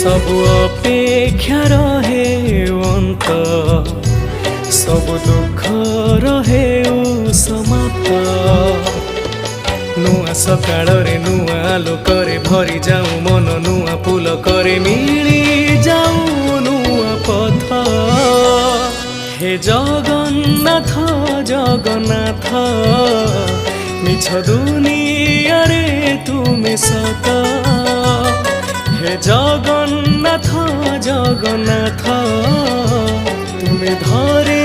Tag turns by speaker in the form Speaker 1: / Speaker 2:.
Speaker 1: सबु अपेक्षा रहे अंत सब दुख रहे समाप्त नुआ सकाल नुआ आलोकरे भरी जाऊँ मन नुआ पुलकरे मिली जाऊँ नुआ पथ हे जगन्नाथ जगन्नाथ मिछ दुनिया रे तुमे सत हे जगन्नाथ जगन्नाथ तुमे धरे